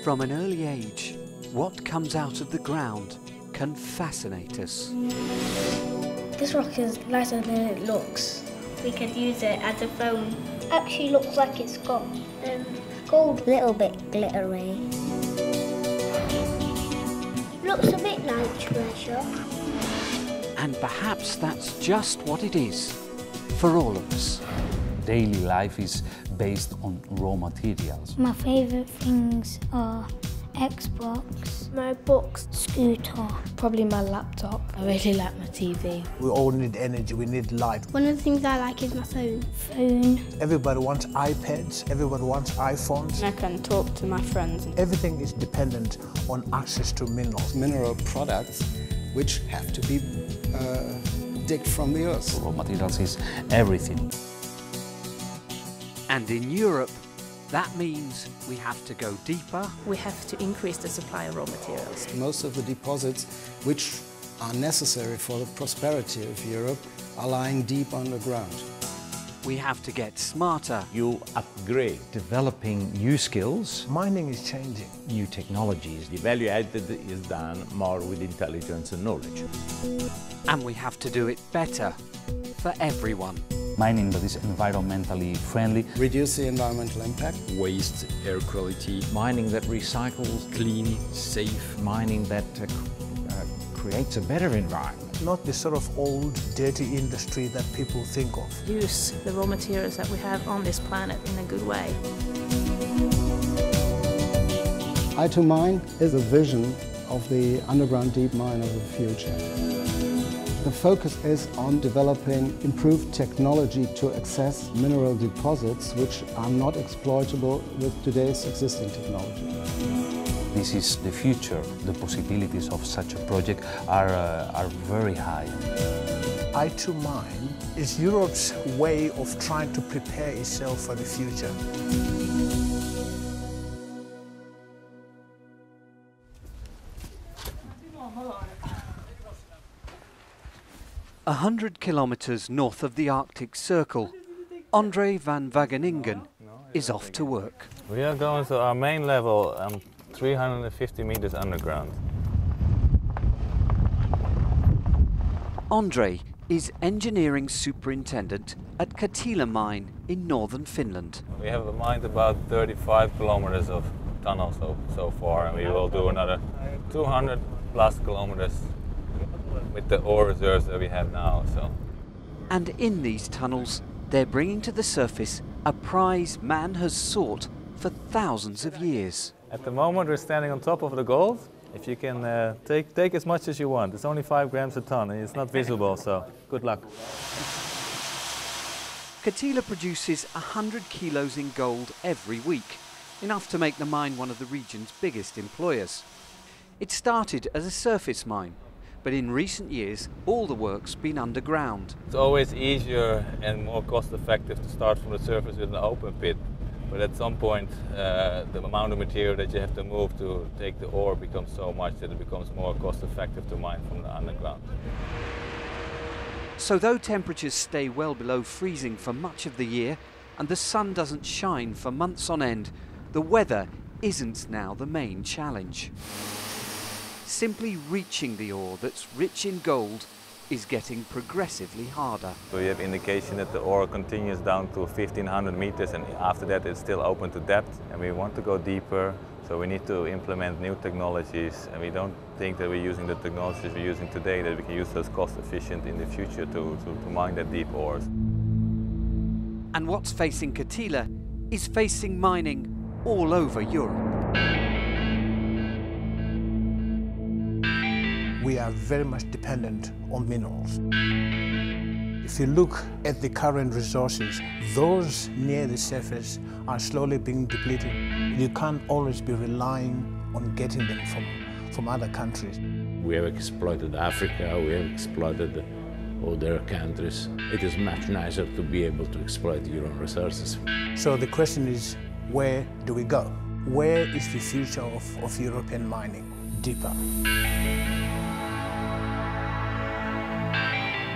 From an early age, what comes out of the ground can fascinate us. This rock is lighter than it looks. We could use it as a phone. Actually looks like it's got gold. A little bit glittery. Looks a bit like treasure. And perhaps that's just what it is for all of us. Daily life is based on raw materials. My favourite things are Xbox, my books, scooter, probably my laptop. I really like my TV. We all need energy, we need light. One of the things I like is my phone. Everybody wants iPads, everybody wants iPhones. I can talk to my friends. Everything is dependent on access to minerals. Mineral products which have to be digged from the earth. Raw materials is everything. And in Europe, that means we have to go deeper. We have to increase the supply of raw materials. Most of the deposits which are necessary for the prosperity of Europe are lying deep underground. We have to get smarter. You upgrade. Developing new skills, Mining is changing. new technologies. The value added is done more with intelligence and knowledge. And we have to do it better for everyone. Mining that is environmentally friendly. Reduce the environmental impact. Waste, air quality, Mining that recycles. clean, safe. Mining that creates a better environment. Not the sort of old, dirty industry that people think of. Use the raw materials that we have on this planet in a good way. I2Mine is a vision of the underground deep mine of the future. The focus is on developing improved technology to access mineral deposits which are not exploitable with today's existing technology. This is the future. The possibilities of such a project are very high. I2Mine is Europe's way of trying to prepare itself for the future. 100 kilometres north of the Arctic Circle, Andre van Wageningen is off to work. We are going to our main level, 350 meters underground. Andre is engineering superintendent at Kittilä mine in northern Finland. We have mined about 35 kilometers of tunnel so far, and we will do another 200 plus kilometers with the ore reserves that we have now. And in these tunnels, they're bringing to the surface a prize man has sought for thousands of years. At the moment, we're standing on top of the gold. If you can take as much as you want. It's only 5 grams a ton, and it's not visible, so good luck. Kittilä produces 100 kilos in gold every week, enough to make the mine one of the region's biggest employers. It started as a surface mine, but in recent years, all the work's been underground. It's always easier and more cost-effective to start from the surface with an open pit. But at some point, the amount of material that you have to move to take the ore becomes so much that it becomes more cost-effective to mine from the underground. So though temperatures stay well below freezing for much of the year, and the sun doesn't shine for months on end, the weather isn't now the main challenge. Simply reaching the ore that's rich in gold is getting progressively harder. So we have indication that the ore continues down to 1500 meters, and after that it's still open to depth, and we want to go deeper, so we need to implement new technologies, and we don't think that we're using the technologies we're using today, that we can use those cost efficient in the future to mine that deep ores. And what's facing Kittilä is facing mining all over Europe. We are very much dependent on minerals. If you look at the current resources, those near the surface are slowly being depleted. You can't always be relying on getting them from other countries. We have exploited Africa, we have exploited other countries. It is much nicer to be able to exploit your own resources. So the question is, where do we go? Where is the future of European mining? Deeper.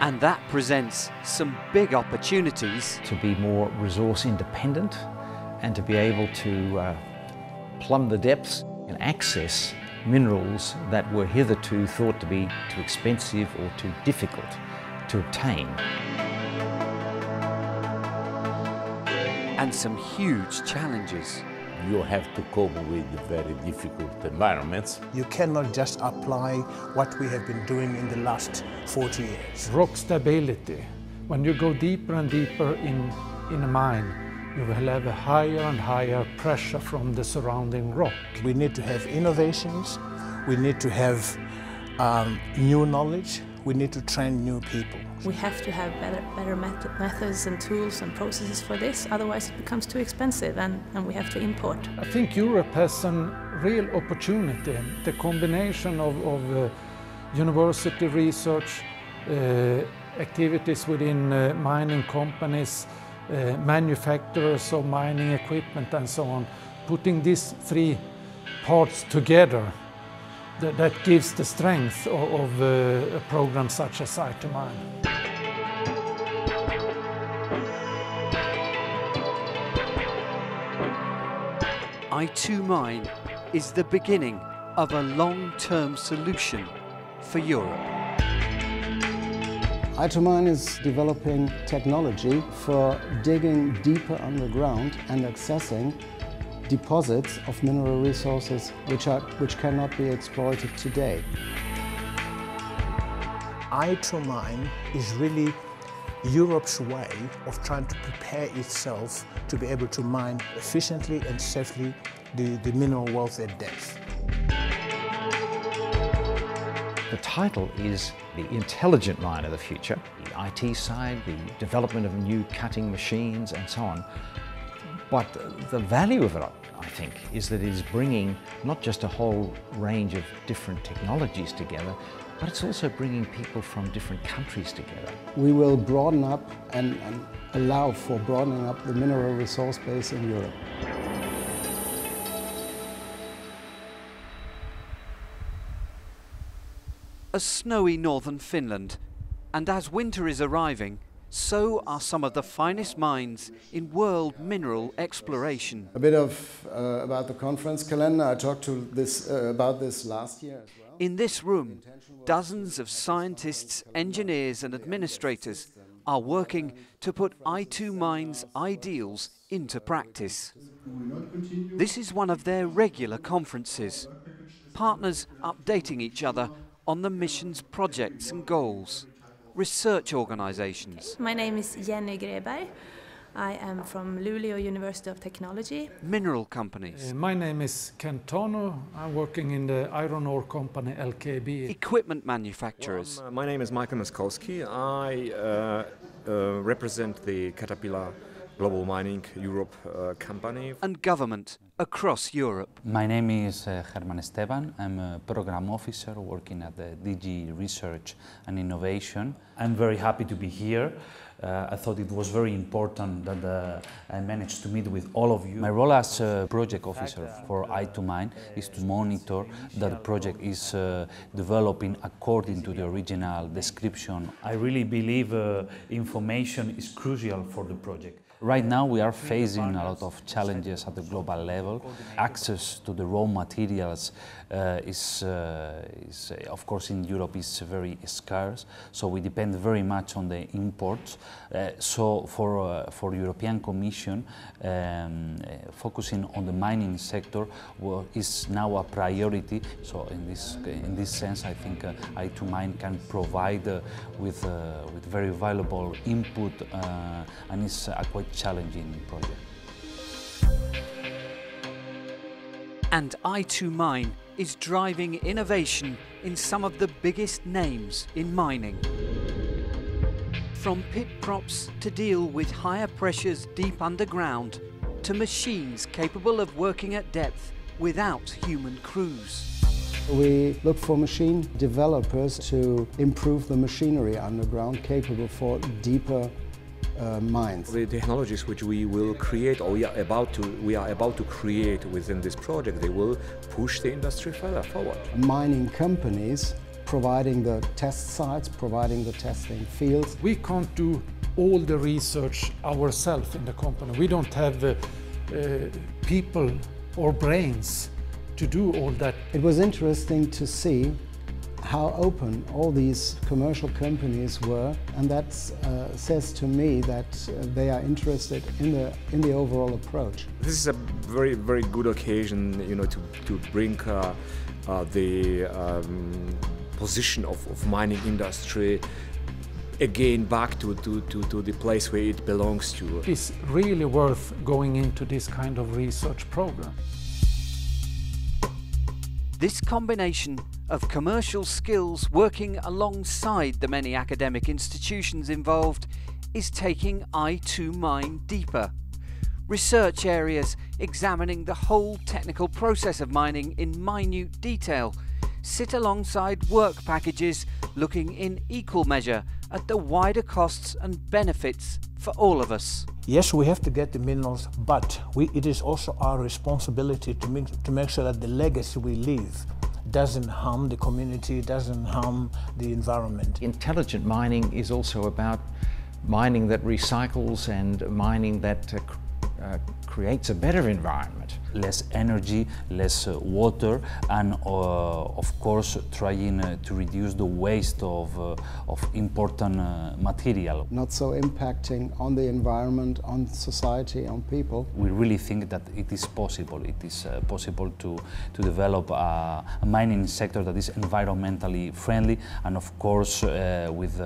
And that presents some big opportunities. To be more resource independent and to be able to plumb the depths. and access minerals that were hitherto thought to be too expensive or too difficult to obtain. And some huge challenges. You have to cope with very difficult environments. You cannot just apply what we have been doing in the last 40 years. Rock stability. When you go deeper and deeper in a mine, you will have a higher and higher pressure from the surrounding rock. We need to have innovations, we need to have new knowledge, we need to train new people. We have to have better methods and tools and processes for this, otherwise it becomes too expensive and we have to import. I think Europe has a real opportunity. The combination of university research, activities within mining companies, manufacturers of mining equipment and so on, putting these three parts together, that gives the strength of a program such as I2Mine. I2Mine is the beginning of a long-term solution for Europe. I2Mine is developing technology for digging deeper underground and accessing deposits of mineral resources which cannot be exploited today. I2Mine is really Europe's way of trying to prepare itself to be able to mine efficiently and safely the mineral wealth at depth. The title is the intelligent mine of the future, the IT side, the development of new cutting machines and so on. But the value of it, I think, is that it is bringing not just a whole range of different technologies together, but it's also bringing people from different countries together. We will broaden up and allow for broadening up the mineral resource base in Europe. A snowy northern Finland, and as winter is arriving, so are some of the finest mines in world mineral exploration. A bit about the conference calendar. I talked about this last year as well. In this room, dozens of scientists, engineers and administrators are working to put I2Mine's ideals into practice. This is one of their regular conferences. Partners updating each other on the mission's projects and goals. Research organisations. My name is Jenny Greberg. I am from Luleå University of Technology. Mineral companies. My name is Kent Tano. I'm working in the iron ore company LKAB. Equipment manufacturers. Well, my name is Michael Moskowski. I represent the Caterpillar Global Mining Europe company. And government across Europe. My name is Germán Esteban. I'm a program officer working at the DG Research and Innovation. I'm very happy to be here. I thought it was very important that I managed to meet with all of you. My role as a project officer for I2Mine is to monitor that the project is developing according to the original description. I really believe information is crucial for the project. Right now we are facing a lot of challenges at the global level. Access to the raw materials is of course in Europe is very scarce, so we depend very much on the imports. So for European Commission, focusing on the mining sector is now a priority. So in this sense, I think I2Mine can provide with very valuable input, and it's a quite challenging project. And I2Mine is driving innovation in some of the biggest names in mining. From pit props to deal with higher pressures deep underground, to machines capable of working at depth without human crews. We look for machine developers to improve the machinery underground capable for deeper mines. The technologies which we will create, or we are about to create within this project, they will push the industry further forward. Mining companies providing the test sites, providing the testing fields. We can't do all the research ourselves in the company. We don't have people or brains to do all that. It was interesting to see how open all these commercial companies were, and that says to me that they are interested in the overall approach. This is a very, very good occasion, you know, to bring the position of mining industry again back to the place where it belongs to. It's really worth going into this kind of research program. This combination of commercial skills working alongside the many academic institutions involved is taking I2Mine deeper. Research areas examining the whole technical process of mining in minute detail sit alongside work packages looking in equal measure at the wider costs and benefits for all of us. Yes, we have to get the minerals, but it is also our responsibility to make sure that the legacy we leave doesn't harm the community, doesn't harm the environment. Intelligent mining is also about mining that recycles and mining that creates a better environment. Less energy, less water, and of course trying to reduce the waste of important material. Not so impacting on the environment, on society, on people. We really think that it is possible. It is possible to develop a mining sector that is environmentally friendly, and of course with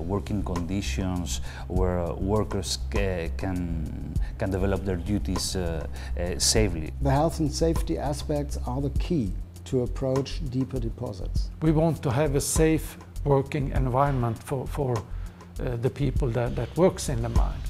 working conditions where workers can develop their duties safely. The health and safety aspects are the key to approach deeper deposits. We want to have a safe working environment for the people that works in the mine.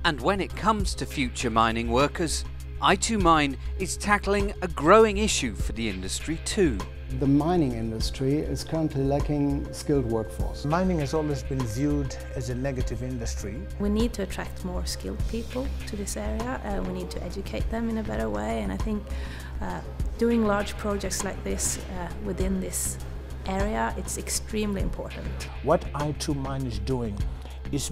And when it comes to future mining workers, I2Mine is tackling a growing issue for the industry too. The mining industry is currently lacking skilled workforce. Mining has always been viewed as a negative industry. We need to attract more skilled people to this area. We need to educate them in a better way, and I think doing large projects like this within this area, it's extremely important. What I2Mine is doing is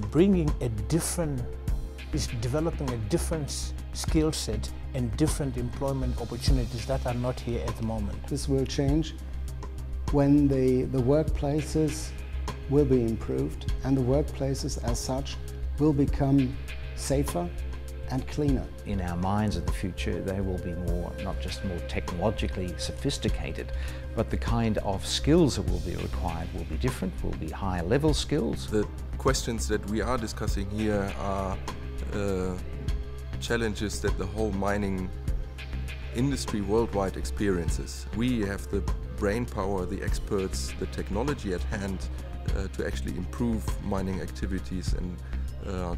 developing a different skill set and different employment opportunities that are not here at the moment. This will change when the workplaces will be improved, and the workplaces as such will become safer and cleaner. In our mines of the future, they will be not just more technologically sophisticated, but the kind of skills that will be required will be different, will be higher level skills. The questions that we are discussing here are challenges that the whole mining industry worldwide experiences. We have the brain power, the experts, the technology at hand to actually improve mining activities and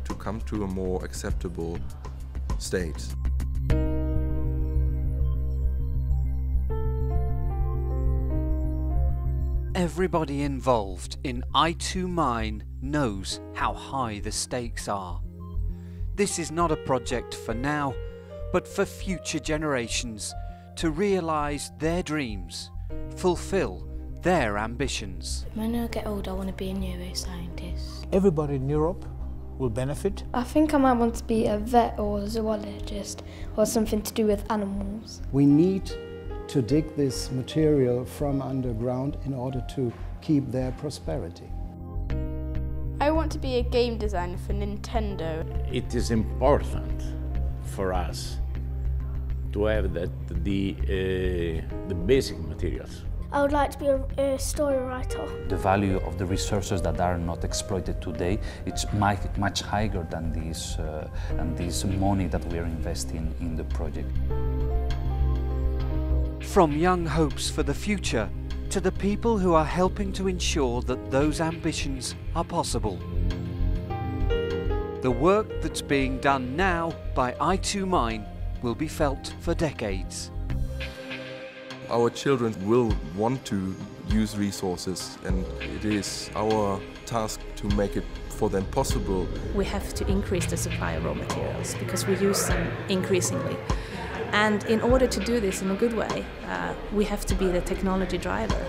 to come to a more acceptable state. Everybody involved in I2Mine knows how high the stakes are. This is not a project for now, but for future generations to realise their dreams, fulfil their ambitions. When I get older, I want to be a neuroscientist. Everybody in Europe will benefit. I think I might want to be a vet or a zoologist or something to do with animals. We need to dig this material from underground in order to keep their prosperity. I want to be a game designer for Nintendo. It is important for us to have the basic materials. I would like to be a story writer. The value of the resources that are not exploited today, it's much higher than this money that we are investing in the project. From young hopes for the future to the people who are helping to ensure that those ambitions are possible. The work that's being done now by I2Mine will be felt for decades. Our children will want to use resources, and it is our task to make it for them possible. We have to increase the supply of raw materials because we use them increasingly. And in order to do this in a good way, we have to be the technology driver.